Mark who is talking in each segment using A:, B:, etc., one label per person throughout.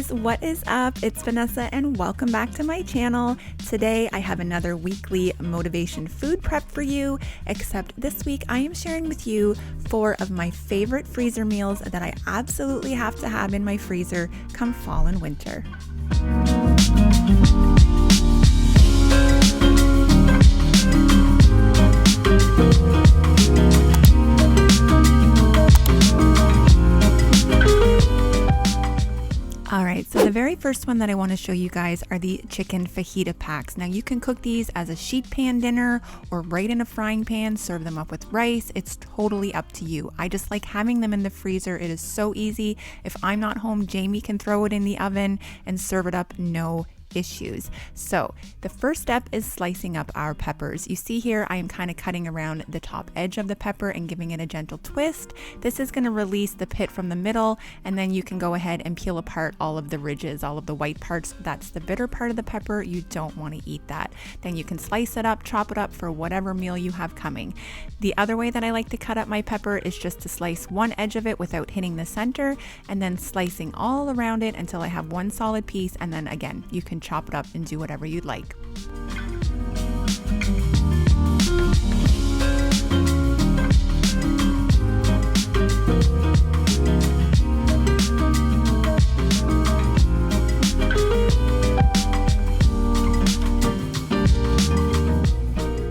A: guys, what is up? It's Vanessa and welcome back to my channel. Today I have another weekly motivation food prep for you, except this week I am sharing with you 4 of my favorite freezer meals that I absolutely have to have in my freezer come fall and winter. Alright, so the very first one that I want to show you guys are the chicken fajita packs. Now you can cook these as a sheet pan dinner or right in a frying pan, serve them up with rice. It's totally up to you. I just like having them in the freezer. It is so easy. If I'm not home, Jamie can throw it in the oven and serve it up, no issues. So the first step is slicing up our peppers. You see here I am kind of cutting around the top edge of the pepper and giving it a gentle twist. This is going to release the pit from the middle, and then you can go ahead and peel apart all of the ridges, all of the white parts. That's the bitter part of the pepper. You don't want to eat that. Then you can slice it up, chop it up for whatever meal you have coming. The other way that I like to cut up my pepper is just to slice one edge of it without hitting the center, and then slicing all around it until I have one solid piece, and then again you can chop it up and do whatever you'd like.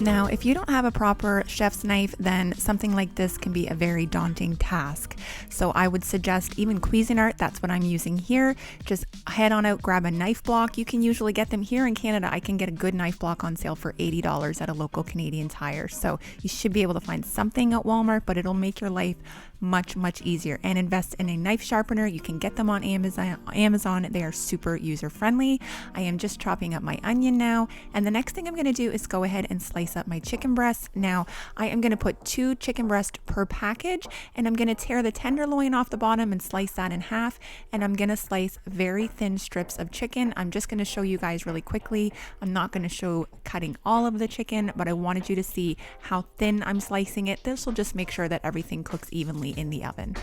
A: Now, if you don't have a proper chef's knife, then something like this can be a very daunting task. So I would suggest even Cuisinart, that's what I'm using here. Just head on out, grab a knife block. You can usually get them here in Canada. I can get a good knife block on sale for $80 at a local Canadian Tire. So you should be able to find something at Walmart, but it'll make your life much easier. And invest in a knife sharpener. You can get them on Amazon. They are super user friendly. I am just chopping up my onion now, and the next thing I'm going to do is go ahead and slice up my chicken breasts. Now I am going to put 2 chicken breasts per package, and I'm going to tear the tenderloin off the bottom and slice that in half, and I'm going to slice very thin strips of chicken. I'm just going to show you guys really quickly. I'm not going to show cutting all of the chicken, but I wanted you to see how thin I'm slicing it. This will just make sure that everything cooks evenly in the oven.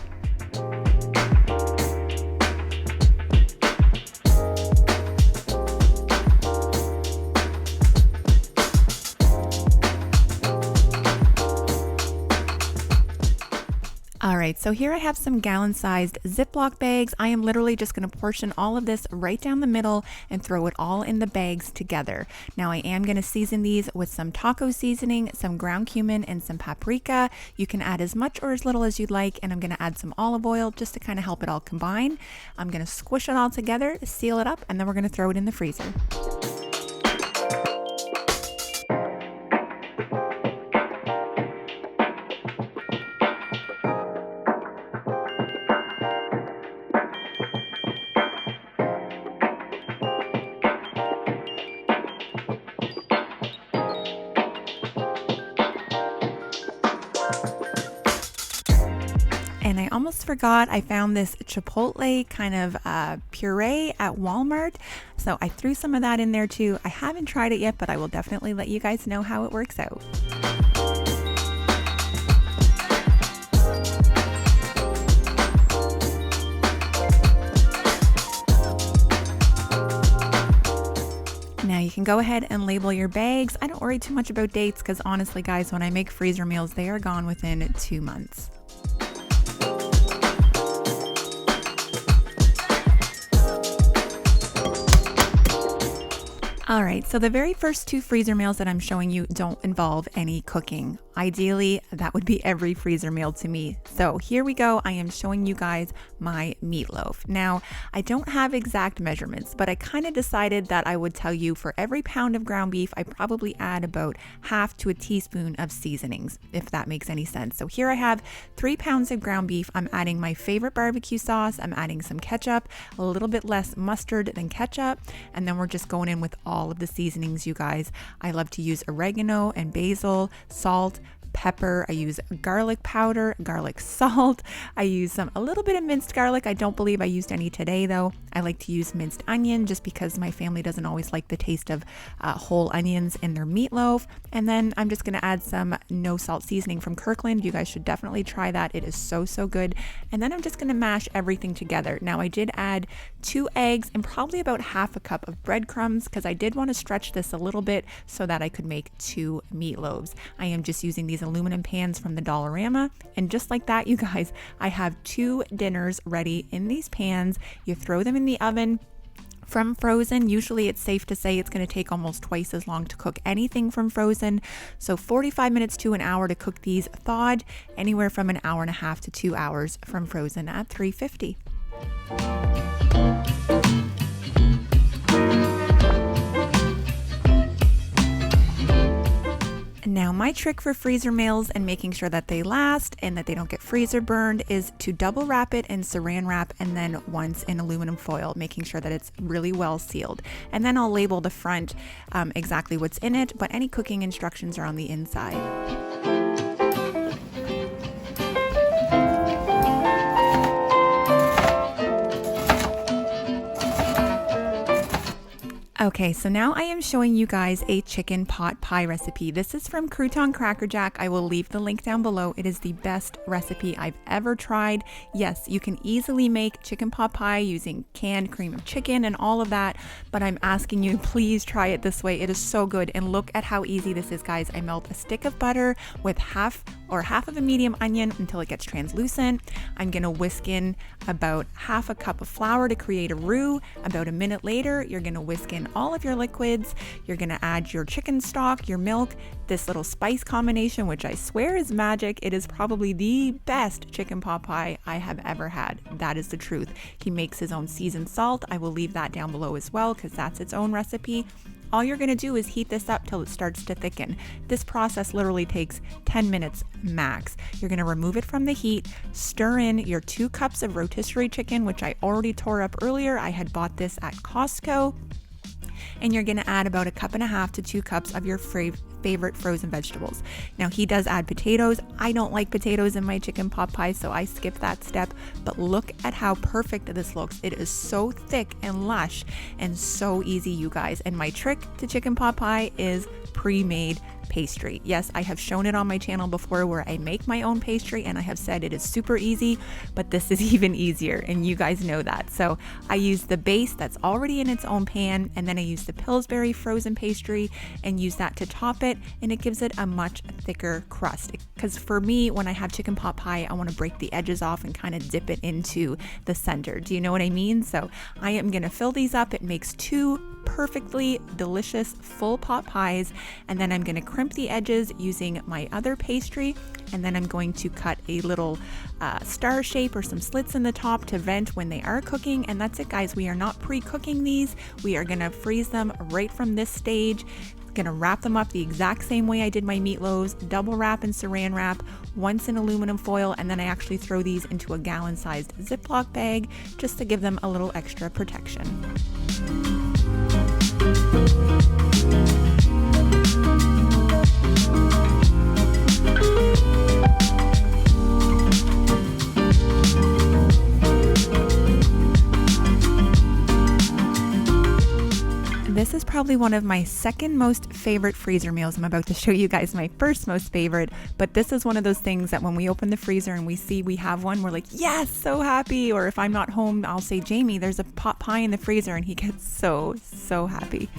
A: Alright, so here I have some gallon-sized Ziploc bags. I am literally just going to portion all of this right down the middle and throw it all in the bags together. Now I am going to season these with some taco seasoning, some ground cumin, and some paprika. You can add as much or as little as you'd like, and I'm going to add some olive oil just to kind of help it all combine. I'm going to squish it all together, seal it up, and then we're going to throw it in the freezer. And I almost forgot, I found this chipotle kind of puree at Walmart. So I threw some of that in there too. I haven't tried it yet, but I will definitely let you guys know how it works out. Now you can go ahead and label your bags. I don't worry too much about dates because honestly guys, when I make freezer meals, they are gone within 2 months. All right, so the very first 2 freezer meals that I'm showing you don't involve any cooking. Ideally, that would be every freezer meal to me. So here we go. I am showing you guys my meatloaf. Now, I don't have exact measurements, but I kind of decided that I would tell you for every pound of ground beef, I probably add about half to a teaspoon of seasonings, if that makes any sense. So here I have 3 pounds of ground beef. I'm adding my favorite barbecue sauce. I'm adding some ketchup, a little bit less mustard than ketchup, and then we're just going in with all of the seasonings, you guys. I love to use oregano and basil, salt, pepper, I use garlic powder, garlic salt, I use a little bit of minced garlic. I don't believe I used any today though. I like to use minced onion just because my family doesn't always like the taste of whole onions in their meatloaf. And then I'm just going to add some no salt seasoning from Kirkland. You guys should definitely try that. It is so good. And then I'm just going to mash everything together. Now I did add 2 eggs and probably about half a cup of breadcrumbs because I did want to stretch this a little bit so that I could make 2 meatloaves. I am just using these aluminum pans from the Dollarama, and just like that, you guys, I have 2 dinners ready in these pans. You throw them in the oven. From frozen, usually it's safe to say it's going to take almost twice as long to cook anything from frozen. So 45 minutes to an hour to cook these thawed, anywhere from an hour and a half to 2 hours from frozen at 350. Now, my trick for freezer meals and making sure that they last and that they don't get freezer burned is to double wrap it in saran wrap and then once in aluminum foil, making sure that it's really well sealed. And then I'll label the front exactly what's in it, but any cooking instructions are on the inside. Okay, so now I am showing you guys a chicken pot pie recipe. This is from Crouton Crackerjack. I will leave the link down below. It is the best recipe I've ever tried. Yes, you can easily make chicken pot pie using canned cream of chicken and all of that, but I'm asking you, please try it this way. It is so good. And look at how easy this is, guys. I melt a stick of butter with half of a medium onion until it gets translucent. I'm gonna whisk in about half a cup of flour to create a roux. About a minute later, you're gonna whisk in all of your liquids. You're gonna add your chicken stock, your milk, this little spice combination, which I swear is magic. It is probably the best chicken pot pie I have ever had. That is the truth. He makes his own seasoned salt. I will leave that down below as well because that's its own recipe. All you're gonna do is heat this up till it starts to thicken. This process literally takes 10 minutes max. You're gonna remove it from the heat, stir in your 2 cups of rotisserie chicken, which I already tore up earlier. I had bought this at Costco. And you're gonna add about 1.5 cups to 2 cups of your favorite frozen vegetables. Now he does add potatoes. I don't like potatoes in my chicken pot pie, so I skip that step, but look at how perfect this looks. It is so thick and lush and so easy, you guys. And my trick to chicken pot pie is pre-made pastry. Yes, I have shown it on my channel before where I make my own pastry and I have said it is super easy, but this is even easier and you guys know that. So I use the base that's already in its own pan and then I use the Pillsbury frozen pastry and use that to top it, and it gives it a much thicker crust. Because for me, when I have chicken pot pie, I want to break the edges off and kind of dip it into the center. Do you know what I mean? So I am going to fill these up. It makes 2 perfectly delicious full pot pies, and then I'm going to crimp the edges using my other pastry, and then I'm going to cut a little star shape or some slits in the top to vent when they are cooking. And that's it, guys. We are not pre-cooking these. We are going to freeze them right from this stage. Gonna wrap them up the exact same way I did my meatloaves, double wrap and saran wrap, once in aluminum foil, and then I actually throw these into a gallon-sized Ziploc bag just to give them a little extra protection. This is probably one of my second most favorite freezer meals. I'm about to show you guys my first most favorite, but this is one of those things that when we open the freezer and we see we have one, we're like, yes, so happy. Or if I'm not home, I'll say, Jamie, there's a pot pie in the freezer, and he gets so happy.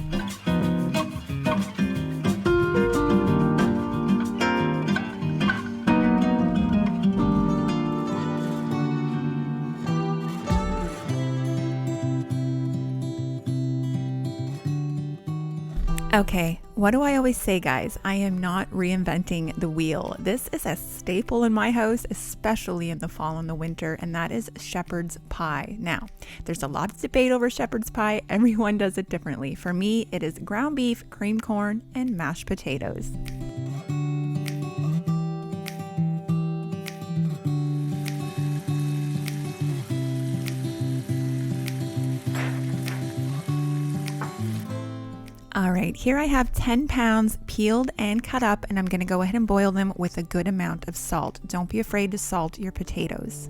A: Okay, what do I always say, guys? I am not reinventing the wheel. This is a staple in my house, especially in the fall and the winter, and that is Sheppards Pie. Now, there's a lot of debate over Sheppards Pie. Everyone does it differently. For me, it is ground beef, creamed corn, and mashed potatoes. All right, here I have 10 pounds peeled and cut up, and I'm going to go ahead and boil them with a good amount of salt. Don't be afraid to salt your potatoes.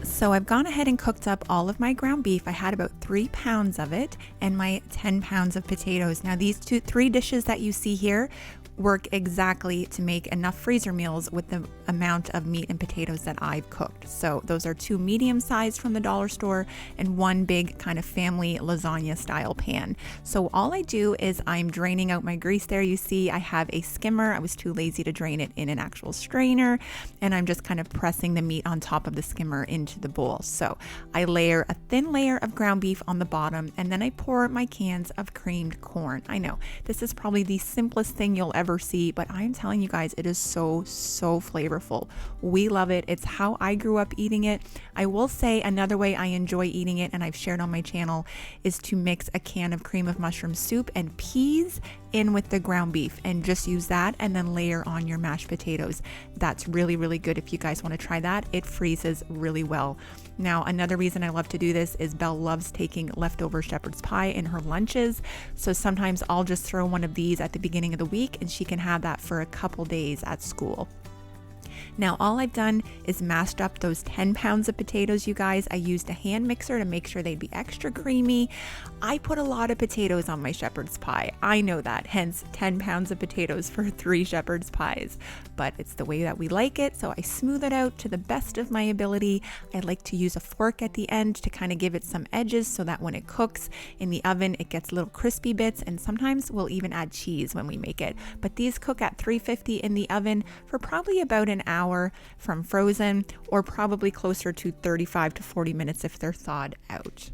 A: So I've gone ahead and cooked up all of my ground beef. I had about 3 pounds of it and my 10 pounds of potatoes. Now these three dishes that you see here work exactly to make enough freezer meals with the amount of meat and potatoes that I've cooked. So those are 2 medium sized from the dollar store and 1 big kind of family lasagna style pan. So all I do is I'm draining out my grease there. You see I have a skimmer. I was too lazy to drain it in an actual strainer, and I'm just kind of pressing the meat on top of the skimmer into the bowl. So I layer a thin layer of ground beef on the bottom, and then I pour my cans of creamed corn. I know this is probably the simplest thing you'll ever see, but I'm telling you guys, it is so flavorful. We love it. It's how I grew up eating it. I will say another way I enjoy eating it, and I've shared on my channel, is to mix a can of cream of mushroom soup and peas in with the ground beef and just use that and then layer on your mashed potatoes. That's really good if you guys want to try that. It freezes really well. Now, another reason I love to do this is Belle loves taking leftover shepherd's pie in her lunches. So sometimes I'll just throw one of these at the beginning of the week and she can have that for a couple days at school. Now all I've done is mashed up those 10 pounds of potatoes, you guys. I used a hand mixer to make sure they'd be extra creamy. I put a lot of potatoes on my shepherd's pie. I know that, hence 10 pounds of potatoes for 3 shepherd's pies. But it's the way that we like it, so I smooth it out to the best of my ability. I like to use a fork at the end to kind of give it some edges so that when it cooks in the oven, it gets little crispy bits, and sometimes we'll even add cheese when we make it. But these cook at 350 in the oven for probably about an hour from frozen, or probably closer to 35 to 40 minutes if they're thawed out.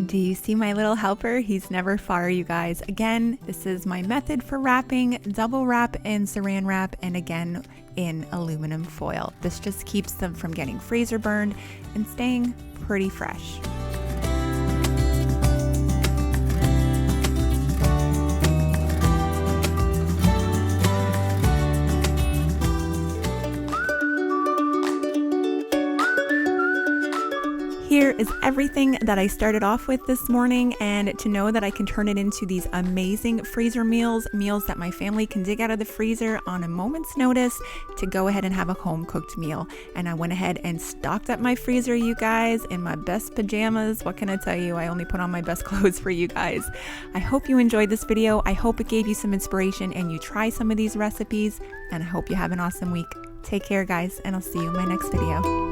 A: Do you see my little helper? He's never far, you guys. Again, this is my method for wrapping: double wrap in saran wrap, and again in aluminum foil. This just keeps them from getting freezer burned and staying pretty fresh. Here is everything that I started off with this morning, and to know that I can turn it into these amazing freezer meals that my family can dig out of the freezer on a moment's notice to go ahead and have a home cooked meal. And I went ahead and stocked up my freezer, you guys, in my best pajamas. What can I tell you? I only put on my best clothes for you guys. I hope you enjoyed this video. I hope it gave you some inspiration and you try some of these recipes, and I hope you have an awesome week. Take care, guys, and I'll see you in my next video.